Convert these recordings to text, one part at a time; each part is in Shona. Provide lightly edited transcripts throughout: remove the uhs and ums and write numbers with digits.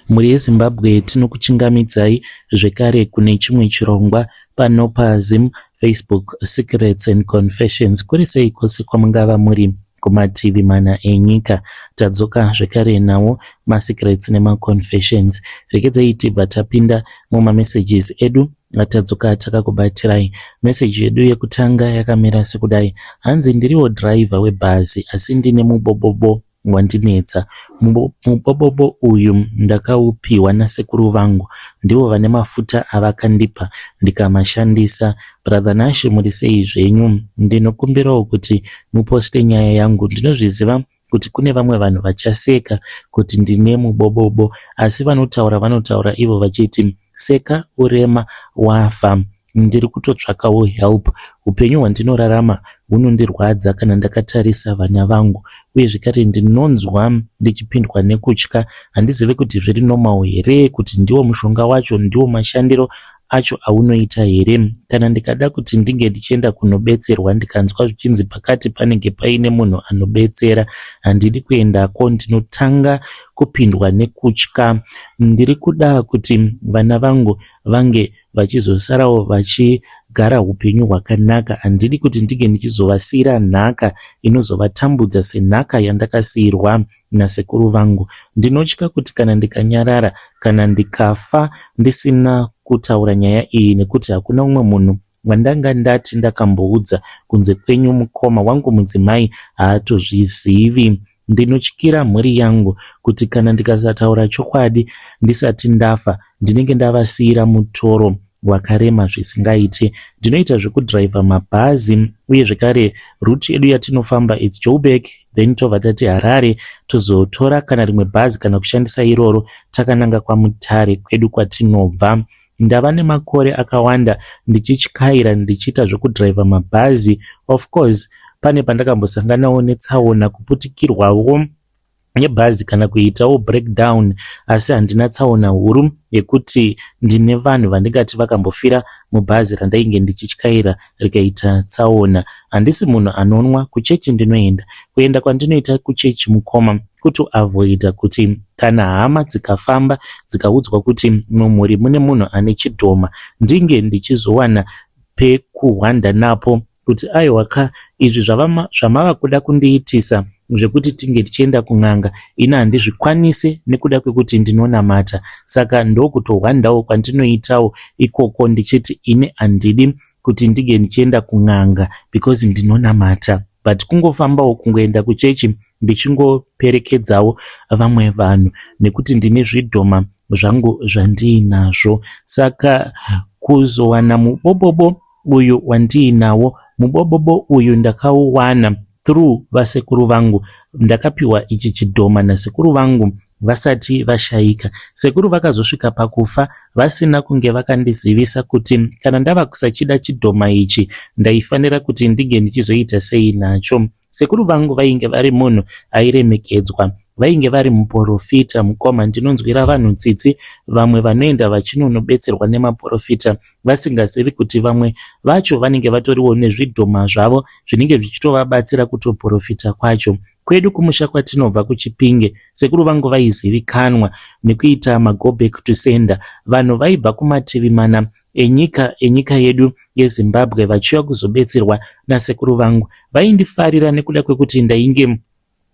Muri Zimbabwe tinokuchingamidzai zvekare kune chimwe chirongwa pano paZim Facebook Secrets and Confessions. Kuri sei kwose kwamungava muri kumativi mana enyika, tadzoka zvekare nawo masecrets nemaconfessions. Rekedzai tibva tapinda mumamessages edu atadzoka takakubatirai. Message yedu yekutanga yakamira sekudai: hanzi ndiriwo driver webhazi asi ndine mubobobo wandinetsa. Mubobobo uyu ndakaupiwa nasekuru vangu, ndivo vane mafuta avakandipa ndikamashandisa. Brother Nashi, muri sei zvenyu? Ndinokumbirawo kuti muposte nyaya yangu. Ndinozviziva kuti kune vamwe vanhu vachaseka kuti ndine mubobobo, asi vanotaura ivo vachiti seka urema wafa. Ndiri kutotsvakawo help. Upenyu hwandinorarama hunondirwadza kana ndakatarisa vana vangu, uye zvekare ndinonzwa ndichipindwa nekutya. Handizivi kuti zviri normal here, kuti ndiwo mushonga wacho, ndiwo mashandiro acho aunoita here. Kana ndikada kuti ndinge ndichienda kunobetserwa ndikanzwa zvichinzi pakati panenge paine munhu anobetsera, handidi kuendako, ndinotanga kupindwa nekutya. Ndiri kuda kuti vana vangu vange vachizosarawo vachigara upenyu hwakanaka. Handidi kuti ndige ndichizovasiyira nhaka inozovatambudza senhaka yandakasiyirwa nasekuru vangu. Ndinotya kuti kana ndikanyarara, kana ndikafa ndisina kutaura nyaya iyi, nekuti hakuna umwe munhu wandanga ndati ndakamboudza kunze kwenyu mukoma wangu mudzimai haatozvizivi. Ndinotyira mhuri yangu kuti kana ndikasataura chokwadi ndisati ndafa, ndinenge ndavasiyira mutoro wakarema zvisingaiti. Ndinoita zvekudhiraivha mabhazi, uye zvekare ruti yedu yatinofamba it's Joburg, then tobva tati Harare, tozotora kana rimwe bhazi kana kushandisa iroro takananga kwaMutare kwedu kwatinobva. Ndava nemakore akawanda ndichityaira ndichiita zvekudhiraivha mabhazi. Of course pane pandakambosanganawo netsaona, kuputikirwawo nebhazi kana kuitawo breakdown, asi handina tsaona huru yekuti ndine vanhu vandingati vakambofira mubhazi randainge ndichityaira rikaita tsaona. Handisi munhu anonwa. Kuchechi ndinoenda. Kuenda kwandinoita kuchechi mukoma kutoavoida kuti kana hama dzikafamba dzikaudzwa kuti mumhuri mune munhu ane chidhoma, ndinge ndichizowana pekuhwanda napo kuti aiwaka izvi zvamava kuda kundiitisa zvekuti tinge tichienda kun'anga, ina handizvikwanise nekuda kwekuti ndinonamata. Saka ndokutohwandawo kwandinoitawo ikoko ndichiti ine handidi kuti ndige ndichienda kun'anga because ndinonamata, but kungofambawo kungoenda kuchechi ndichingoperekedzawo vamwe vanhu nekuti ndine zvidhoma zvangu zvandiinazvo. Saka kuzowana mubobobo uyu wandiinawo, mubobobo uyu ndakauwana through vasekuru vangu. Ndakapiwa ichi chidhoma nasekuru vangu vasati vashaika. Sekuru vakazosvika pakufa vasina kunge vakandizivisa kuti kana ndava kusachida chidhoma ichi ndaifanira kuti ndige ndichizoita sei nacho. Sekuru vangu vainge vari munhu airemekedzwa, vainge vari muprofita mukoma. Ndinonzwira vanhu tsitsi vamwe vanoenda vachinonobetserwa nemaprofita vasingazivi kuti vamwe vacho vanenge vatoriwo nezvidhoma zvavo zvinenge zvichitovabatsira kutoprofita kwacho. Kwedu kumusha kwatinobva kuChipinge, sekuru vangu vaizivikanwa nekuita mago back to sender. Vanhu vaibva kumativi mana enyika yedu yeZimbabwe vachiuya kuzobetserwa nasekuru vangu. Vaindifarira nekuda kwekuti ndainge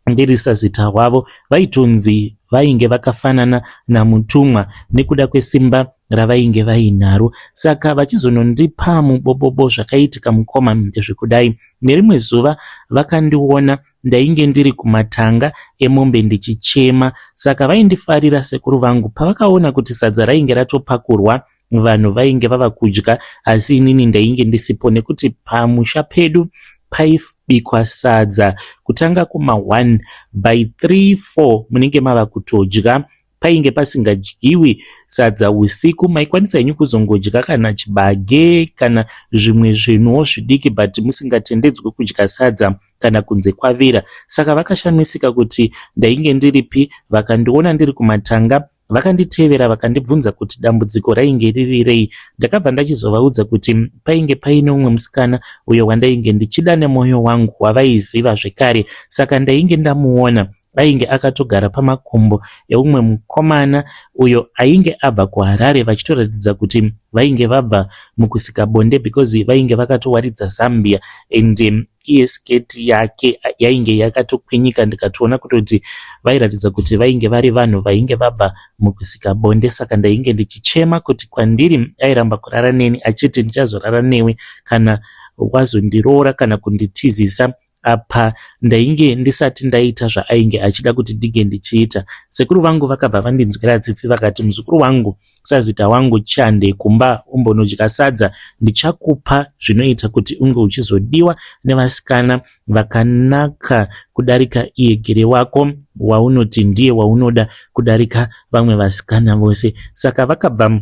ndirisa zita wavo. Vaitonzi vainge vakafanana namutumwa nekuda kwesimba ravainge vainaro. Saka vachizonondipa mubobobo zvakaitika mukoma ndezvekudai. Nerimwe zuva vakandiona ndainge ndiri kumatanga emombe ndichichema. Saka vaindifarira sekuru vangu. Pavakaona kuti sadza rainge ratopakurwa, vanhu vainge vava kudya, asi inini ndainge ndisipo, nekuti pamusha pedu paibikwa sadza kutanga kuma1 by 3-4 munenge mava kutodya. Painge pasingadyiwi sadza usiku, maikwanisa henyu kuzongodya kana chibage kana zvimwe zvinhuwo zvidiki, but musingatendedzwe kudya sadza kana kunze kwavira. Saka vakashamisika kuti ndainge ndiripi. Vakandiona ndiri kumatanga, vakanditevera vakandibvunza kuti dambudziko rainge riri rei. Ndakabva ndachizovaudza kuti painge paine umwe musikana uyo wandainge ndichida nemwoyo wangu, wavaiziva zvekare. Saka ndainge ndamuona ainge akatogara pamakumbo eumwe mukomana uyo ainge abva kuHarare, vachitoratidza kuti vainge vabva mukusika bonde because vainge vakatowaridza Zambia, and iye sketi yake yainge yakatokwinyika. Ndikatoona kuti vairatidza kuti vainge vari vanhu vainge vabva mukusika bonde. Saka ndainge ndichichema kuti kwandiri airamba kurara neni achiti ndichazorara newe kana wazondiroora kana kunditizisa apa ndainge ndisati ndaita zvaainge achida kuti ndige ndichiita. Sekuru vangu vakabva vandinzwira tsitsi vakati, muzukuru wangu, sazita wangu chande kumba umbonodya sadza, ndichakupa zvinoita kuti unge uchizodiwa nevasikana vakanaka kudarika iye gere wako waunoti ndiye waunoda kudarika vamwe vasikana vose. Saka vakabva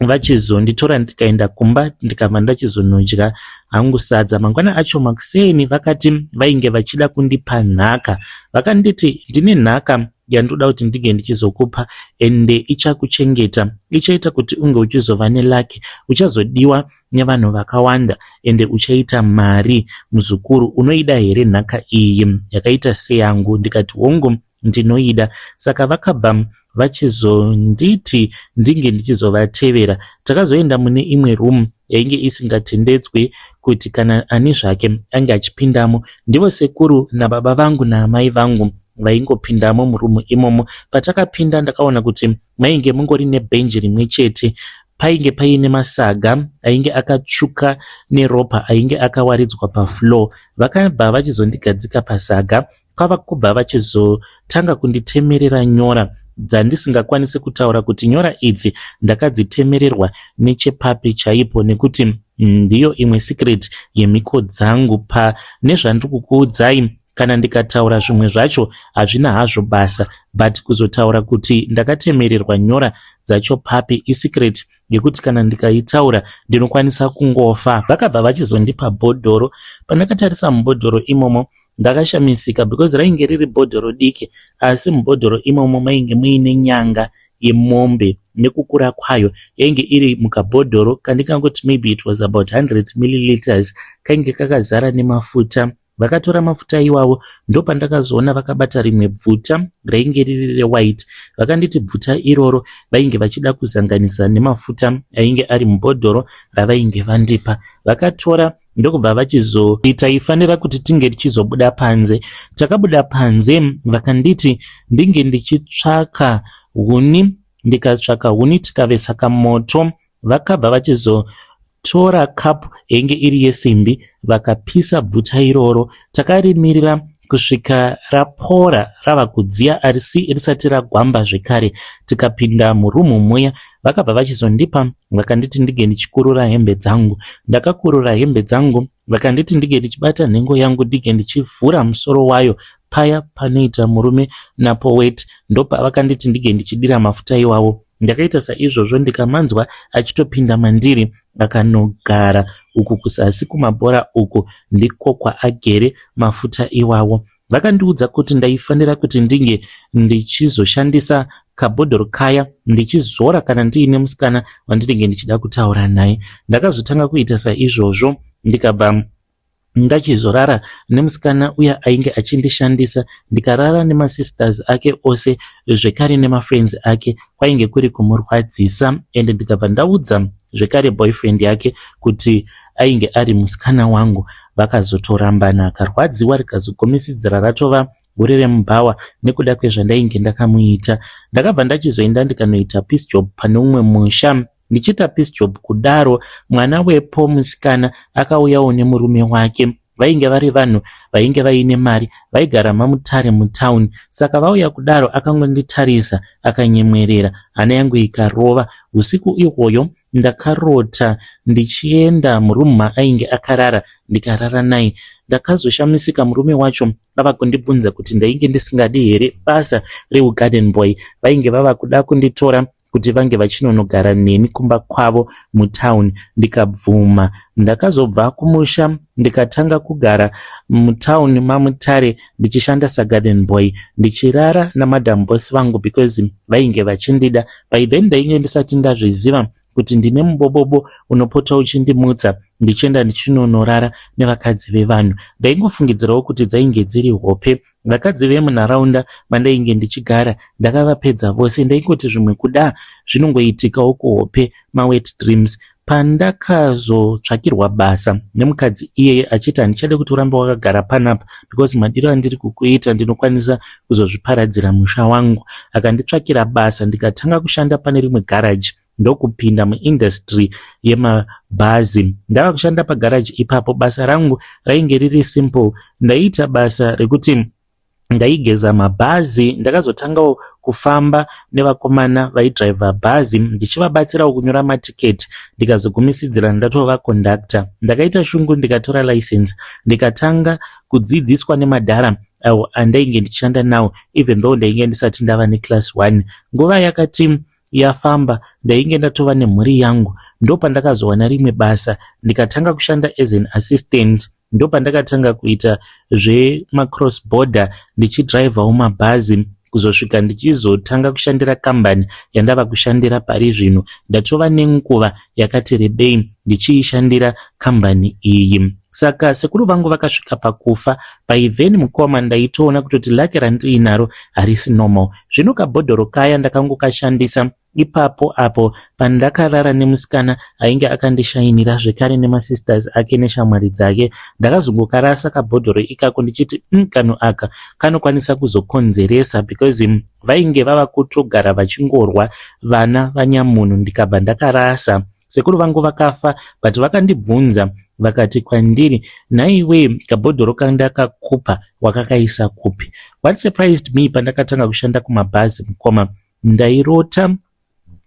vachizonditora ndikaenda kumba ndikabva ndachizonodya hangu sadza. Mangwana acho makuseni vakati vainge vachida kundipa nhaka, vakanditi ndine nhaka yandoda kuti ndige ndichizokupa ende ichakuchengeta, ichaita kuti unge uchizova nelake, uchazodiwa nevanhu vakawanda ende uchaita mari. Muzukuru, unoida here nhaka iyi yakaita seyangu? Ndikati hongu ndinoida. Saka vakabva vachizonditi ndinge ndichizovatevera. Takazoenda mune imwe room yainge isingatendedzwi kuti kana ani zvake ange achipindamo. Ndivo sekuru nababa vangu naamai vangu vaingopindamo murumu imomo. Patakapinda ndakaona kuti mainge mungori nebhenji rimwe chete, painge paine masaga ainge akatsvuka neropa ainge akawaridzwa pafloor. Vakabva vachizondigadzika pasaga, kwava kubva vachizotanga kunditemerera nyora dzandisingakwanisi kutaura kuti nyora idzi ndakadzitemererwa nechepapi chaipo, nekuti ndiyo imwe secret yemhiko dzangu. Nezvandikukuudzai, kana ndikataura zvimwe zvacho hazvina hazvo basa, but kuzotaura kuti ndakatemererwa nyora dzacho papi isecret yekuti kana ndikaitaura ndinokwanisa kungofa. Vakabva vachizondipa bhodhoro. Pandakatarisa mubhodhoro imomo ndakashamisika because rainge riri bhodhoro diki, asi mubhodhoro imomo mainge muine nyanga yemombe nekukura kwayo yainge iri mukabhodhoro kandikangoti maybe it was about 100 milliliters, kainge kakazara nemafuta. Vakatora mafuta iwawo, ndo pandakazoona vakabata rimwe bvuta rainge riri rewhite. Vakanditi bvuta iroro vainge vachida kuzanganisa nemafuta ainge ari mubhodhoro ravainge vandipa. Vakatora ndokubva vachizoti taifanira kuti tinge tichizobuda panze. Takabuda panze, vakanditi ndinge ndichitsvaka huni. Ndikatsvaka huni tikavesa kamoto. Vakabva vachizotora kapu yainge iri yesimbi vakapisa bvuta iroro. Takarimirira kusvika rapora rava kudziya arisi risati ragwamba zvekare. Tikapinda murumu muya, vakabva vachizondipa, vakanditi ndige ndichikurura hembe dzangu. Ndakakurura hembe dzangu, vakanditi ndige ndichibata nhengo yangu ndige ndichivhura musoro wayo paya panoita murume napoweti. Ndopa vakanditi ndige ndichidira mafuta iwawo. Ndakaita saizvozvo ndikamanzwa achitopinda mandiri akanogara uku kusasi kumabhora uku ndiko kwaagere mafuta iwawo. Vakandiudza kuti ndaifanira kuti ndinge ndichizoshandisa kabhodhoro kaya ndichizora kana ndiine musikana wandinenge ndichida kutaura naye. Ndakazotanga kuita saizvozvo, ndikabva ndachizorara nemusikana uya ainge achindishandisa. Ndikarara nemasisters ake ose zvekare nemafriends ake, kwainge kuri kumurwadzisa. Ende ndikabva ndaudza zvekare boyfriend yake kuti ainge ari musikana wangu. Vakazotorambana, akarwadziwa rikazogomisidzira ratova gore remubhawa nekuda kwezvandainge ndakamuita. Ndakabva ndachizoenda ndikanoita peace job pane umwe musha. Ndichita peace job kudaro, mwana wepo musikana akauyawo nemurume wake. Vainge vari vanhu vainge vaine mari, vaigara mamutare mutown. Saka vauya kudaro akangonditarisa akanyemwerera, hana yangu ikarova. Usiku ihwoyo ndakarota ndichienda murumu maainge akarara, ndikarara naye. Ndakazoshamisika, murume wacho vava kundibvunza kuti ndainge ndisingadi here basa reugarden boy. Vainge vava kuda kunditora kuti vange vachinonogara neni kumba kwavo mutown. Ndikabvuma. Ndakazobva kumusha ndikatanga kugara mutown mamutare ndichishanda sagarden boy, ndichirara namadam boss vangu because vainge vachindida. By then ndainge ndisati ndazviziva kuti ndine mubobobo unopota uchindimutsa ndichienda ndichinonorara nevakadzi vevanhu. Ndaingofungidzirawo kuti dzainge dziri hope. Vakadzi vemunharaunda mandainge ndichigara ndakavapedza vose. Ndaingoti zvimwe kuda zvinongoitikawo kuhope, mawet dreams. Pandakazotsvakirwa basa nemukadzi iyeye achiti handichade kuti uramba wakagara panapa because madiro andiri kukuita ndinokwanisa kuzozviparadzira musha wangu. Akanditsvakira basa ndikatanga kushanda pane rimwe garaji, ndokupinda muindustry yemabhazi. Ndava kushanda pagaraji ipapo. Basa rangu rainge riri simple. Ndaiita basa rekuti ndaigeza mabhazi. Ndakazotangawo kufamba nevakomana vaidhraivha bhazi ndichivabatsirawo kunyora matiketi, ndikazogumisidzira ndatova kondakta. Ndakaita shungu ndikatora license, ndikatanga kudzidziswa nemadhara avo andainge ndichishanda nawo even though ndainge ndisati ndava neclass 1. Nguva yakati yafamba ndainge ndatova nemhuri yangu. Ndopandakazowana rimwe basa ndikatanga kushanda as an assistant. Ndopandakatanga kuita zvemacross border ndichidhraivhawo mabhazi kuzosvika ndichizotanga kushandira kambani yandava kushandira pari zvino. Ndatova nenguva yakati rebei ndichiishandira kambani iyi. Saka sekuru vangu vakasvika pakufa, paivheni mukoma ndaitoona kutoti lake randiinaro harisi normal. Zvino kabhodhoro kaya ndakangokashandisa ipapo apo pandakarara nemusikana ainge akandishainira zvekare nemasisters ake neshamwari dzake. Ndakazongokarasa kabhodhoro ikako ndichiti kanhu aka kanokwanisa kuzokonzeresa because vainge vava kutogara vachingorwa vana vanyamunhu. Ndikabva ndakarasa. Sekuru vangu vakafa but vakandibvunza vakati kwandiri, naiwe kabhodhoro kandakakupa wakakaisa kupi? What surprised me pandakatanga kushanda kumabhazi mukoma, ndairota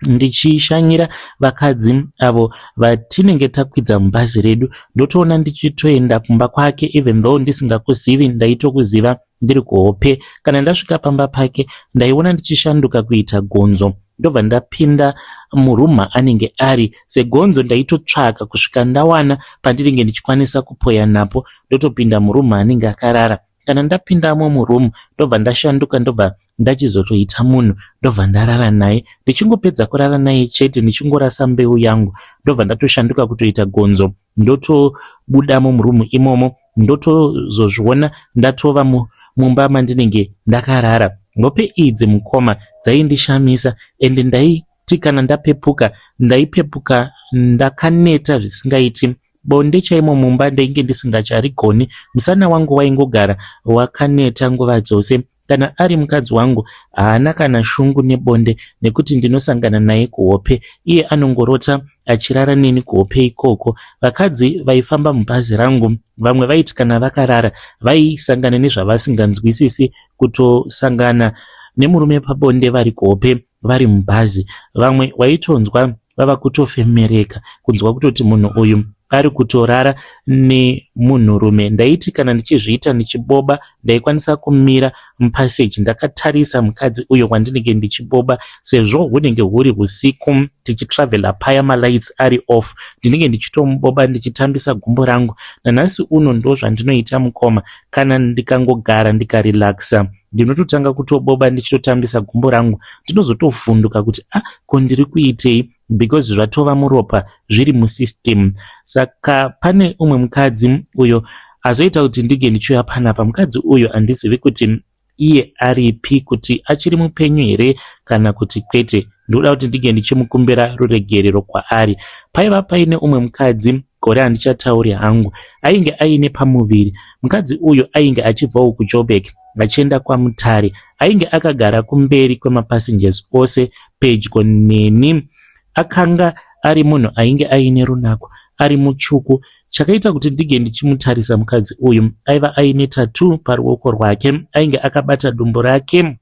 ndichishanyira vakadzi avo vatinenge takwidza mubhazi redu. Ndotoona ndichitoenda kumba kwake even though ndisingakuzivi, ndaitokuziva ndiri kuhope. Kana ndasvika pamba pake ndaiona ndichishanduka kuita gonzo. Ndobva ndapinda muruma anenge ari segonzo. Ndaitotsvaka kusvika ndawana pandinenge ndichikwanisa kupoya napo, ndotopinda muruma anenge akarara. Kana ndapindamo murumu ndobva ndashanduka, ndobva ndachizotoita munhu, ndobva ndarara naye. Ndichingopedza kurara naye chete, ndichingorasa mbeu yangu, ndobva ndatoshanduka kutoita gonzo. Ndotobudamo murumu imomo, ndotozozviona ndatova mumba mandinenge ndakarara. Ngope idzi mukoma dzaindishamisa ende ndaiti kana ndapepuka ndaipepuka ndakaneta zvisingaiti. Bonde chaimo mumba ndainge ndisingacharigoni. Musana wangu waingogara wakaneta nguva dzose. Kana ari mukadzi wangu haana kana shungu nebonde nekuti ndinosangana naye kuhope. Iye anongorota achirara neni kuhope ikoko. Vakadzi vaifamba mubhazi rangu vamwe vaiti kana vakarara vaisangana nezvavasinganzwisisi kutosangana nemurume pabonde vari kuhope vari mubhazi. Vamwe waitonzwa vava kutofemereka kunzwa kutoti munhu uyu ari kutorara nemunhurume. Ndaiti kana ndichizviita ndichiboba ndaikwanisa kumira mupaseji ndakatarisa mukadzi uyo wandinenge ndichiboba, sezvo hunenge huri husiku tichitravela paya malights ari off, ndinenge ndichitomuboba ndichitambisa gumbo rangu. Nanhasi uno ndo zvandinoita mukoma. Kana ndikangogara ndikarelaxa ndinototanga kutoboba ndichitotambisa gumbo rangu, ndinozotofundука kuti ko ndiri kuitei because zvatova muropa zviri musystem. Saka pane umwe mukadzi uyo azoita kuti ndige ndichiuya panapa. Mukadzi uyo handizivi kuti iye aripi, kuti achiri mupenyu here kana kuti kwete. Ndoda kuti ndige ndichimukumbira ruregerero kwaari. Paiva paine umwe mukadzi, gore handichatauri hangu, ainge aine pamuviri. Mukadzi uyo ainge achibvawo kuJoburg achienda kwaMutare. Ainge akagara kumberi kwemapassengers ose pedyo neni. Akanga ari munhu ainge aine runako, ari mutsvuku. Chakaita kuti ndige ndichimutarisa mukadzi uyu, aiva aine tattoo paruoko rwake. Ainge akabata dumbu rake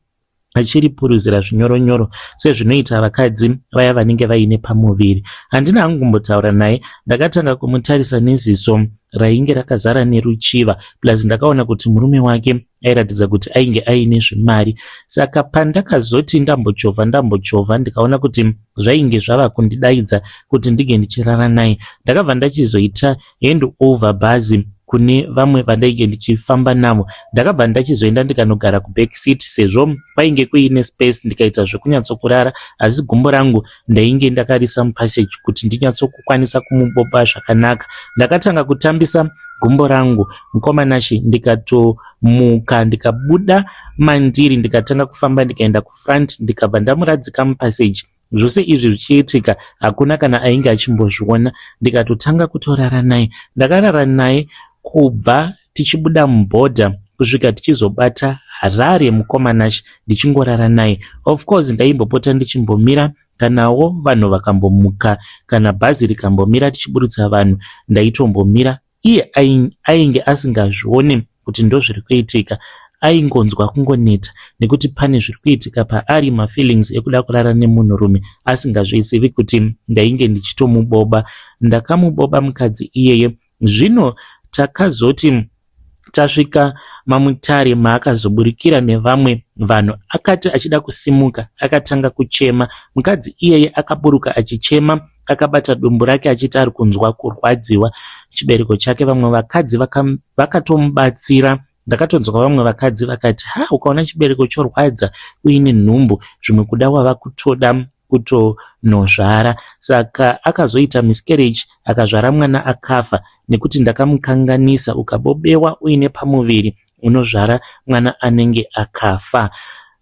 achiripuruzira zvinyoronyoro sezvinoita vakadzi vaya vanenge vaine pamuviri. Handina hangu kumbotaura naye, ndakatanga kumutarisa neziso rainge rakazara neruchiva, plus ndakaona kuti murume wake airatidza kuti ainge aine zvimari. Saka pandakazoti ndambochovha ndikaona kuti zvainge zvava kundidaidza kuti ndige ndichirara naye, ndakabva ndachizoita hand over bhazi kune vamwe vandainge ndichifamba navo. Ndakabva ndachizoenda ndikanogara kuback seat sezvo kwainge kuine space, ndikaita zvekunyatsokurara, asi gumbo rangu ndainge ndakarisa mupassage kuti ndinyatsokukwanisa kumuboba zvakanaka. Ndakatanga kutambisa gumbo rangu mukomanashi, ndikatomuka ndikabuda mandiri, ndikatanga kufamba ndikaenda kufront, ndikabva ndamuradzika mupassage. Zvose izvi zvichiitika hakuna kana ainge achimbozviona. Ndikatotanga kutorara naye. Ndakarara naye kubva tichibuda mubhodha kusvika tichizobata Harare mukomanashi, ndichingorara naye. Of course ndaimbopota ndichimbomira kanawo vanhu vakambomuka, kana bhazi rikambomira tichiburutsa vanhu ndaitombomira. Iye ainge asingazvioni kuti ndo zviri kuitika, aingonzwa kungoneta nekuti pane zviri kuitika paari, mafeelings ekuda kurara nemunhurume asingazvizivi kuti ndainge ndichitomuboba. Ndakamuboba mukadzi iyeye. Zvino takazoti tasvika maMutare maakazoburikira nevamwe vanhu, akati achida kusimuka akatanga kuchema. Mukadzi iyeye akaburuka achichema, akabata dumbu rake achiti ari kunzwa kurwadziwa chibereko chake. Vamwe vakadzi vakatomubatsira. Ndakatonzwa vamwe vakadzi vakati, ukaona chibereko chorwadza uine nhumbu, zvimwe kuda wava kutoda kutonozvara. Saka akazoita miscarriage, akazvara mwana akafa, nekuti ndakamukanganisa. Ukabobewa uine pamuviri unozvara mwana anenge akafa.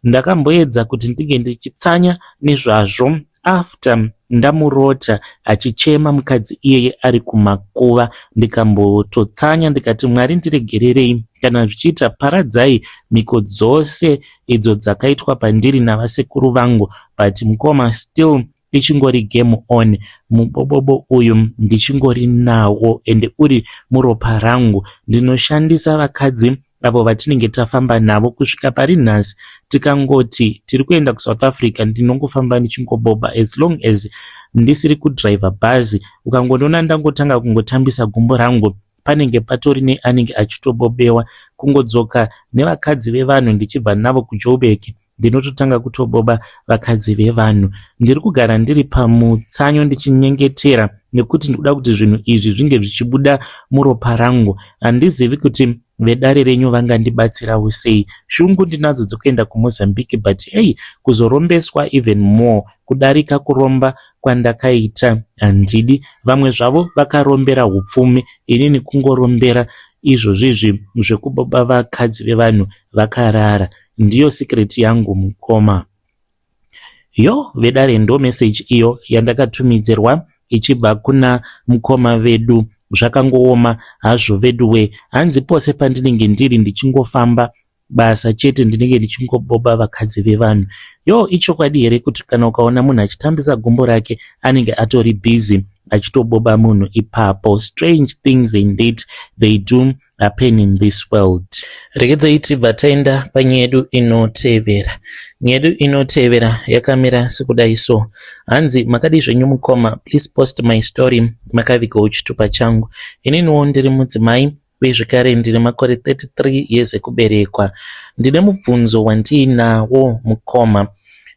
Ndakamboedza kuti ndinge ndichitsanya nezvazvo. After ndamurota achichema mukadzi iyeye ari kumakuva, ndikambototsanya ndikati, Mwari ndiregererei, kana zvichiita paradzai mhiko dzose idzo dzakaitwa pandiri navasekuru vangu, but mukoma still ichingori game on. Mubobobo uyu ndichingori nawo ende uri muropa rangu. Ndinoshandisa vakadzi avo vatinenge tafamba navo kusvika pari nhasi. Tikangoti tiri kuenda kuSouth Africa, ndinongofamba ndichingoboba as long as ndisiri kudriver bhazi. Ukangonona ndangotanga kungotambisa gumbo rangu, panenge patori neanenge achitobobewa. Kungodzoka nevakadzi vevanhu ndichibva navo kuJoburg, ndinototanga kutoboba vakadzi vevanhu. Ndiri kugara ndiri pamutsanyo ndichinyengetera, nekuti ndikuda kuti zvinhu izvi zvinge zvichibuda muropa rangu. Handizivi kuti vedare renyu vangandibatsirawo sei. Shungu ndinadzo dzokuenda kuMozambique, but kuzorombeswa even more kudarika kuromba kwandakaita handidi. Vamwe zvavo vakarombera hupfumi, inini kungorombera izvozvizvi zvekuboba vakadzi vevanhu vakarara. Ndiyo secret yangu mukoma. Vedare ndo message iyo yandakatumidzirwa ichibva kuna mukoma vedu. Zvakangooma hazvo veduwe, hanzi pose pandinenge ndiri ndichingofamba basa chete ndinenge ndichingoboba vakadzi vevanhu. Ichokwadi here kuti kana ukaona munhu achitambisa gumbo rake anenge atori busy achitoboba munhu ipapo? Strange things indeed they do happen in this world. Regedzai tibva taenda panyaya yedu inotevera. Nyaya yedu inotevera yakamira sekudai so. Hanzi makadi zvenyu mukoma, please post my story makavigawo chitupa changu. Ininiwo ndiri mudzimai uye zvekare ndine makore 33 years ekuberekwa. Ndine mubvunzo wandiinawo mukoma.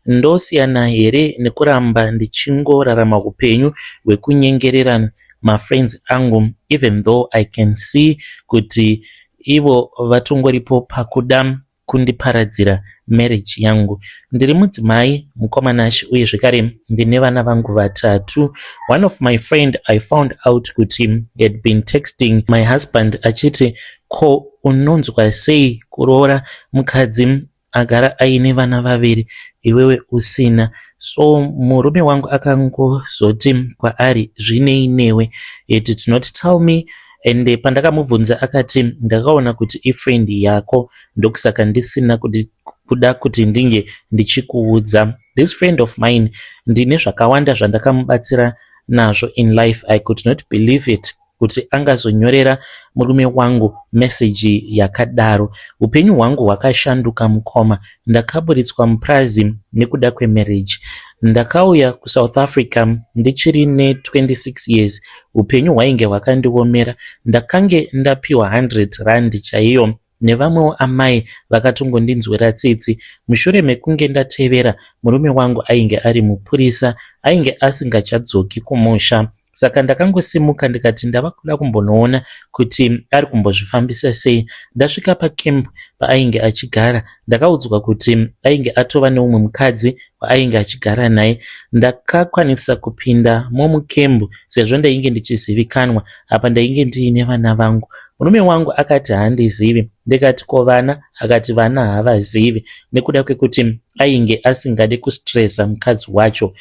Ndosiyana here nekuramba ndichingorarama upenyu hwekunyengerera mafriends angu, even though I can see kuti ivo vatongoripo pakuda kundiparadzira marriage yangu. Ndiri mudzimai mukomanashi uye zvekare ndine vana vangu vatatu. One of my friend I found out kuti he had been texting my husband achiti, ko unonzwa sei kuroora mukadzi agara aine vana vaviri iwewe usina? So murume wangu akangozoti kwaari, zvinei newe, it did not tell me. Ende pandakamubvunza akati, ndakaona kuti ifriend yako ndokusaka ndisina kuda kuti ndinge ndichikuudza. This friend of mine ndine zvakawanda zvandakamubatsira nazvo in life. I could not believe it kuti angazonyorera murume wangu message yakadaro. Upenyu hwangu hwakashanduka mukoma. Ndakaburitswa mupurazi nekuda kwemarriage. Ndakauya kuSouth Africa ndichiri ne26 years. Upenyu hwainge hwakandiomera. Ndakange ndapiwa 100 rand chaiyo nevamwewo amai vakatongondinzwira tsitsi. Mushure mekunge ndatevera, murume wangu ainge ari mupurisa, ainge asingachadzoki kumusha. Saka ndakangosimuka ndikati ndava kuda kumbonoona kuti ari kumbozvifambisa sei. Ndasvika pacamp paainge achigara, ndakaudzwa kuti ainge atova neumwe mukadzi waainge achigara naye. Ndakakwanisa kupinda mumukembu sezvo ndainge ndichizivikanwa apa ndainge ndiine vana vangu. Murume wangu akati haandizivi. Ndikati ko vana? Akati vana havazivi, nekuda kwekuti ainge asingade kustresa mukadzi wacho.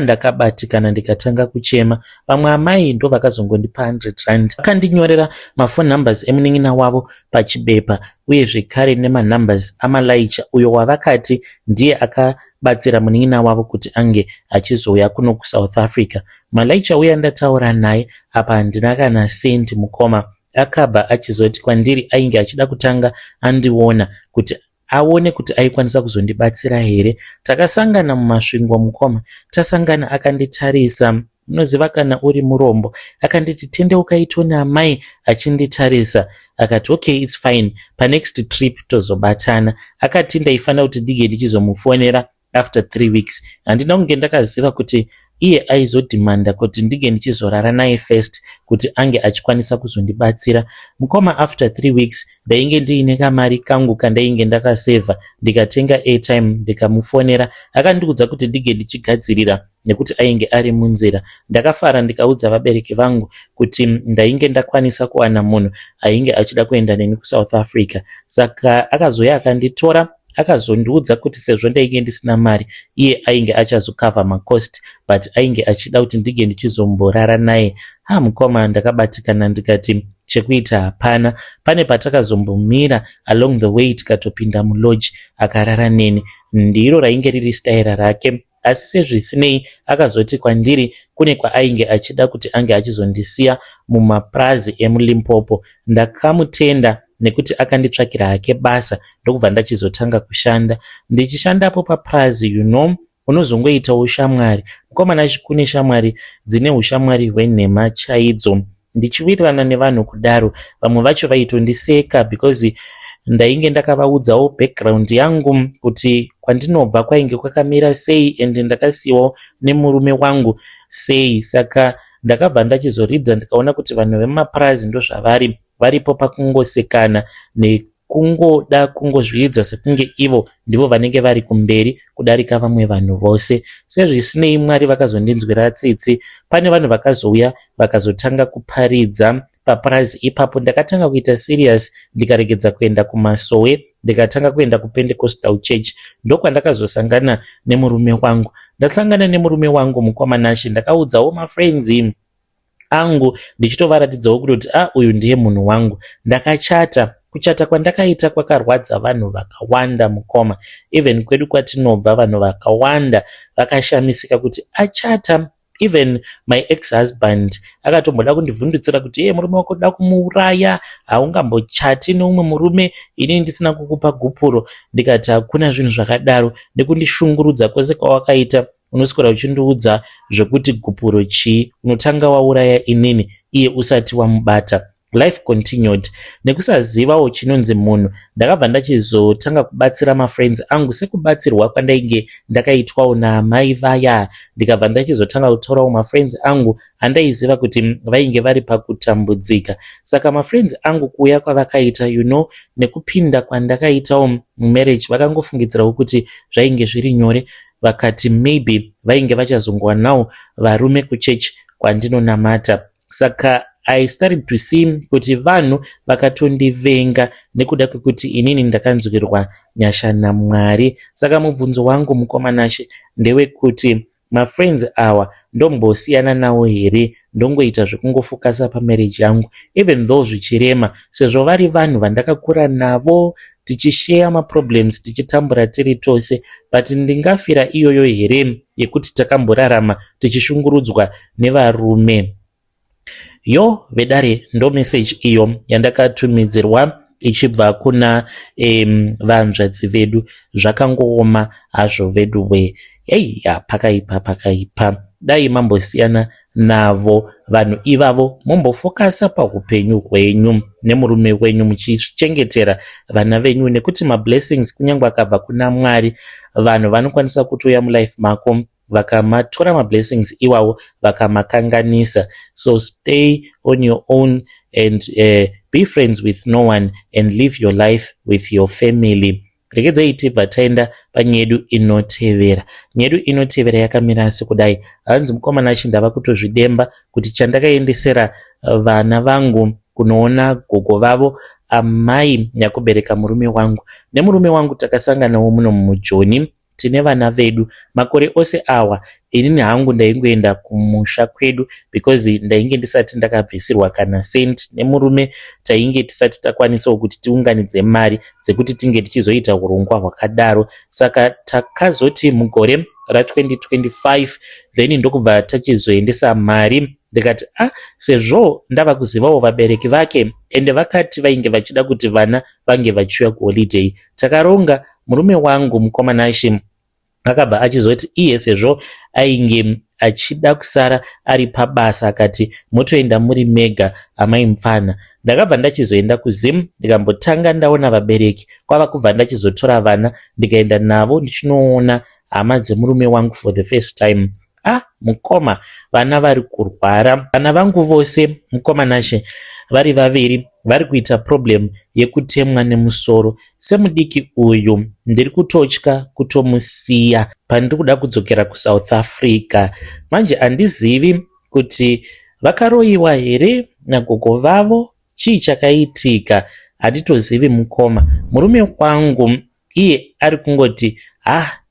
Ndakabatikana ndikatanga kuchema. Vamwe amai ndo vakazongondipa 100 rand. Vakandinyorera mafoni numbers emunin'ina wavo pachibepa uye zvekare nemanumbers amalaicha uyo wavakati ndiye akabatsira munin'ina wavo kuti ange achizouya kuno kuSouth Africa. Malaicha uya ndataura naye apa handina kana sendi mukoma. Akabva achizoti kwandiri ainge achida kutanga andiona kuti aone kuti aikwanisa kuzondibatsira here. Takasangana mumasvingo mukoma. Tasangana akanditarisa. Unoziva kana uri murombo. Akanditi tendeuka itoni amai achinditarisa. Akati okay, it's fine. Pa next trip tozobatana. Akati ndaifanira kuti ndige ndichizomufonera after 3 weeks. Handina kunge ndakaziva kuti iye aizodhimanda kuti ndige ndichizorara naye first kuti ange achikwanisa kuzondibatsira. Mukoma after 3 weeks ndainge ndiine kamari kangu kandainge ndakasevha, ndikatenga airtime ndikamufonera. Akandiudza kuti ndige ndichigadzirira nekuti ainge ari munzira. Ndakafara ndikaudza vabereki vangu kuti ndainge ndakwanisa kuwana munhu ainge achida kuenda neni kuSouth Africa. Saka akazoya akanditora akazondiudza kuti sezvo ndainge ndisina mari iye ainge achazokava macost but ainge achida kuti ndige ndichizomborara naye. Mukoma ndakabatikana ndikati chekuita hapana. Pane patakazombomira along the way tikatopinda mulodge akarara neni. Ndiro rainge riri staira rake. Asi sezvisinei akazoti kwandiri kune kwaainge achida kuti ange achizondisiya mumaprazi emuLimpopo. Ndakamutenda nekuti akanditsvakira hake basa ndokubva ndachizotanga kushanda. Ndichishandapo paprazi unozongoita ushamwari. Mukomana kune shamwari dzine ushamwari hwenhema chaidzo. Ndichiwirirana nevanhu kudaro, vamwe vacho vaitondiseka because ndainge ndakavaudzawo background yangu kuti kwandinobva kwainge kwakamira sei ende ndakasiyiwawo nemurume wangu sei. Saka ndakabva ndachizoridza ndikaona kuti vanhu vemaprazi ndo zvavari, varipo pakungosekana nekungoda kungozviidza sekunge ivo ndivo vanenge vari kumberi kudarika vamwe vanhu vose. Sezvisinei Mwari vakazondinzwira tsitsi. Pane vanhu vakazouya vakazotanga kuparidza paprazi ipapo. Ndakatanga kuita serious ndikaregedza kuenda kumasowe ndikatanga kuenda kuPentecostal Church. Ndokwandakazosangana nemurume wangu. Ndasangana nemurume wangu mukomanashi ndakaudzawo mafriends angu ndichitovaratidzawo kuti uyu ndiye munhu wangu. Ndakachata. Kuchata kwandakaita kwakarwadza vanhu vakawanda mukoma. Even kwedu kwatinobva vanhu vakawanda vakashamisika kuti achata. Even my ex-husband akatomboda kundivhundutsira kuti murume wako da kumuuraya, haungambochati neumwe murume ini ndisina kukupa gupuro. Ndikati hakuna zvinhu zvakadaro. Nekundishungurudza kwose kwawakaita unoswera uchindiudza zvokuti gupuro chii, unotanga wauraya inini iye usati wamubata. Life continued. Nekusazivawo chinonzi munhu, ndakabva ndachizotanga kubatsira mafriends angu sekubatsirwa kwandainge ndakaitwawo naamai vaya. Ndikabva ndachizotanga kutorawo mafriends angu andaiziva kuti vainge vari pakutambudzika. Saka mafriends angu kuuya kwavakaita nekupinda kwandakaitawo mumarriage vakangofungidzirawo kuti zvainge zviri nyore. Vakati maybe vainge vachazongowanawo varume kuchechi kwandinonamata. Saka I started to see kuti vanhu vakatondivenga nekuda kwekuti inini ndakanzwirwa nyasha naMwari. Saka mubvunzo wangu mukomanashi ndewekuti mafriends awa ndombosiyana nawo here, ndongoita zvekungofokasa pamarriage yangu even though zvichirema sezvo vari vanhu vandakakura navo tichishare maproblems tichitambura tiri tose. But ndingafira iyoyo here yekuti takamborarama tichishungurudzwa nevarume? Vedare ndo message iyo yandakatumidzirwa ichibva kuna vanzvadzi vedu. Zvakangooma hazvo vedu we. Pakaipa. Dai mambosiyana navo vanhu ivavo, mumbofokasa paupenyu hwenyu nemurume wenyu muchichengetera vana venyu, nekuti mablessings kunyangwe akabva kuna Mwari vanhu vanokwanisa kutoya mulife mako vakamatora mablessings iwawo vakamakanganisa. So stay on your own and be friends with no one and live your life with your family. Regedzai tibva taenda panyedu inotevera. Nyedu inotevera yakamira sekudai. Hanzi mukomana achi ndava kutozvidemba kuti chandakaendesera vana vangu kunoona gogo vavo amai nyakubereka murume wangu. Nemurume wangu takasanganawo muno mujoni. Tine vana vedu makore ose awa inini hangu ndaingoenda kumusha kwedu because ndainge ndisati ndakabvisirwa kana senti nemurume tainge tisati takwanisawo kuti tiunganidze mari dzekuti tinge tichizoita urongwa hwakadaro. Saka takazoti mugore ra2025 then ndokubva tachizoendesa mari. Ndikati sezvo ndava kuzivawo vabereki vake ende vakati vainge vachida kuti vana vange vachiuya kuholiday, takaronga. Murume wangu mukomana ashi akabva achizoti iye sezvo ainge achida kusara ari pabasa akati motoenda muri mega amai mupfana. Ndakabva ndachizoenda kuZim ndikambotanga ndaona vabereki kwava kubva ndachizotora vana ndikaenda navo ndichinoona hama dzemurume wangu for the first time. Mukoma vana vari kurwara. Vana vangu vose mukomanashe vari vaviri vari kuita problem yekutemwa nemusoro. Semudiki uyu ndiri kutotya kutomusiya pandiri kuda kudzokera kuSouth Africa. Manje handizivi kuti vakaroyiwa here nagogo vavo, chii chakaitika, handitozivi mukoma. Murume wangu iye ari kungoti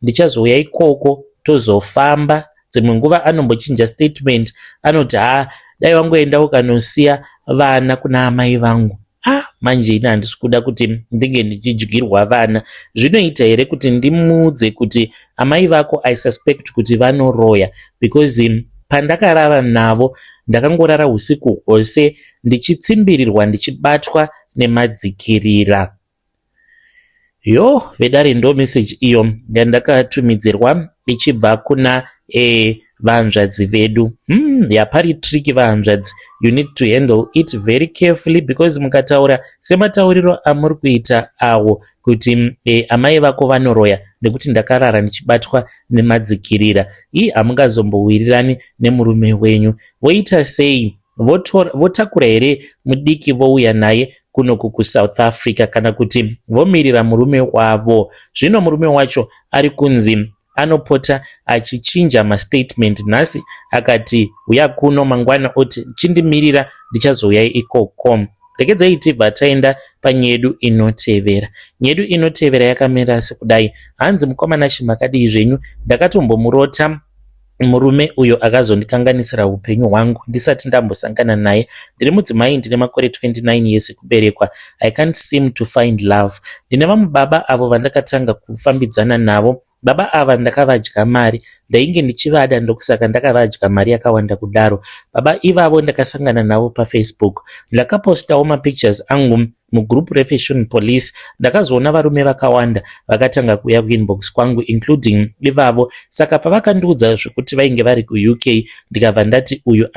ndichazouya ikoko tozofamba. Dzimwe nguva anombochinja statement anoti dai wangoenda ukanosiya vana kuna amai vangu. Manje ina handisi kuda kuti ndinge ndichidyirwa vana. Zvinoita here kuti ndimudze kuti amai vako I suspect kuti vanoroya because pandakarara navo ndakangorara usiku hwose ndichitsimbirirwa ndichibatwa nemadzikirira. Vedare ndo message iyo yandakatumidzirwa ichibva kuna vahanzvadzi vedu. Yapari tricky vahanzvadzi. You need to handle it very carefully because mukataura sematauriro amuri kuita awo kuti amai vako vanoroya nekuti ndakarara ndichibatwa nemadzikirira. Hamungazombowirirani nemurume wenyu. Voita sei? Votakura here mudiki vouya naye kunoku kuSouth Africa kana kuti vomirira murume wavo? Zvino murume wacho ari kunzi anopota achichinja mastatement. Nhasi akati uya kuno, mangwana oti chindimirira ndichazouya ikoko. Regedzai tibva taenda panyedu inotevera. Nyedu inotevera yakamira sekudai. Hanzi mukomana chimakadii zvenyu? Ndakatombomurota murume uyo akazondikanganisira upenyu hwangu ndisati ndambosangana naye. Ndiri mudzimai ndine makore 29 years kuberekwa. I can't seem to find love. Ndine vamwe baba avo vandakatanga kufambidzana navo. Baba ava ndakavadya mari, ndainge ndichivada ndokusaka ndakavadya mari yakawanda kudaro. Baba ivavo ndakasangana navo paFacebook. Ndakapostawo mapictures angu mugroup refashion police. Ndakazoona varume vakawanda vakatanga kuuya kuinbox kwangu including ivavo. Saka pavakandiudza zvekuti vainge vari kuUK ndikabva ndati uyu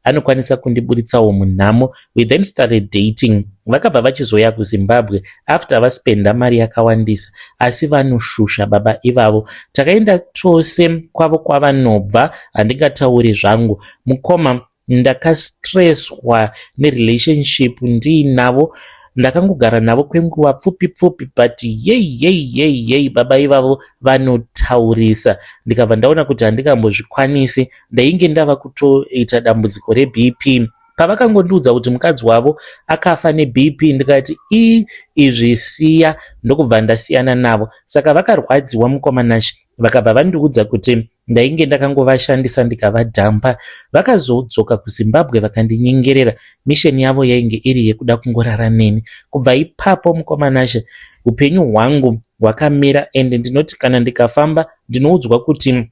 anokwanisa kundiburitsawo munhamo. We then started dating. Vakabva vachizoya kuZimbabwe after vaspenda mari yakawandisa, asi vanoshusha baba ivavo. Takaenda tose kwavo kwavanobva, handingatauri zvangu. Mukoma ndakastresswa nerelationship ndiinavo. Ndakangogara navo kwenguva pfupi pfupi but yei baba ivavo vanotaurisa. Ndikabva ndaona kuti handingambozvikwanisi. Ndainge ndava kutoita dambudziko reBP. Pavakangondiudza kuti mukadzi wavo akafa neBP, ndikati izvi siya, ndokubva ndasiyana navo. Saka vakarwadziwa mukomanashi, vakabva vandiudza kuti ndainge ndakangovashandisa ndikavadhampa. Vakazodzoka kuZimbabwe vakandinyengerera. Misheni yavo yainge iri yekuda kungorara neni. Kubva ipapo mukomanashi upenyu hwangu hwakamira ende ndinoti kana ndikafamba ndinoudzwa kuti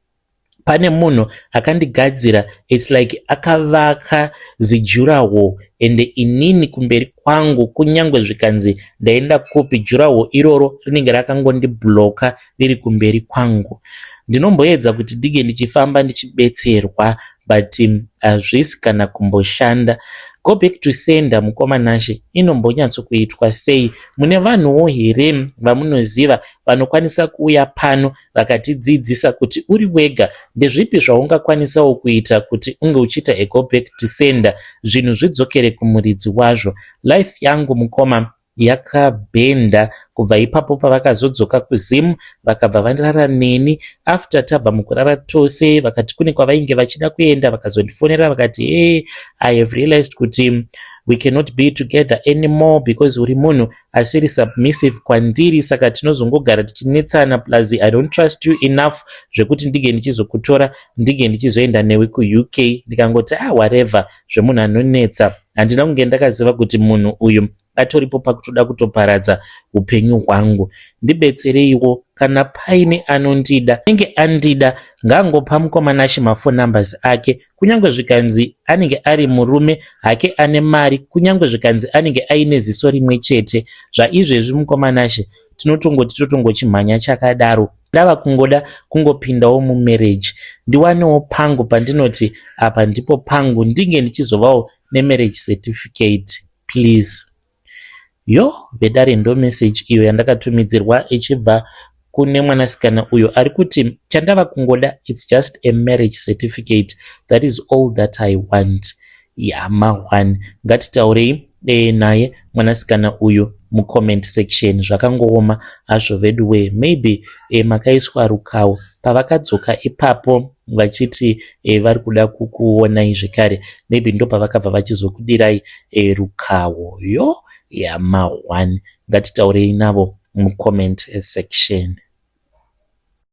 pane munhu akandigadzira. It's like akavaka zijuraho ende inini kumberi kwangu kunyangwe zvikanzi ndaenda kopi juraho iroro rinenge rakangondibloka riri kumberi kwangu. Ndinomboedza kuti ndige ndichifamba ndichibetserwa but hazvisi kana kumboshanda. go back to sender mukomanashe inombonyatsokuitwa sei? Mune vanhuwo here vamunoziva vanokwanisa kuuya pano vakatidzidzisa kuti uri wega ndezvipi zvaungakwanisawo kuita kuti unge uchiita a go back to sender, zvinhu zvidzokere kumuridzi wazvo? Life yangu mukoma yakabhenda kubva ipapo pavakazodzoka kuZim vakabva varara neni. After tabva mukurara tose vakati kune kwavainge vachida kuenda vakazondifonera vakati hey, I have realized kuti we cannot be together anymore because uri munhu asiri submissive kwandiri, saka tinozongogara tichinetsana, plus I don't trust you enough zvekuti ndige ndichizokutora ndige ndichizoenda newe kuUK. Ndikangoti whatever, zvemunhu anonetsa. Handina kunge ndakaziva kuti munhu uyu atoripo pakutoda kutoparadza upenyu hwangu. Ndibetsereiwo kana paine anondida anenge andida ngaangopa mukomanashe mafoni numbers ake, kunyange zvikanzi anenge ari murume hake ane mari, kunyange zvikanzi anenge aine ziso rimwe chete. Zvaizvezvi mukomanashe tinotongoti totongochimhanya chakadaro. Ndava kungoda kungopindawo mumarriage ndiwanewo pangu pandinoti apa ndipo pangu, ndinge ndichizovawo nemarriage certificate please. Yo, vedare ndo message iyo yandakatumidzirwa ichibva kune mwanasikana uyo ari kuti chandava kungoda, it's just a marriage certificate, that is all that I want. Mahwani, ngatitaurei naye mwanasikana uyu mucomment section. Zvakangooma hazvo veduwe, maybe makaiswa rukawo pavakadzoka ipapo vachiti vari kuda kukuonai zvekare, maybe ndo pavakabva vachizokudirai rukawo. Yo, mahwani, ngatitaurei navo mucomment section.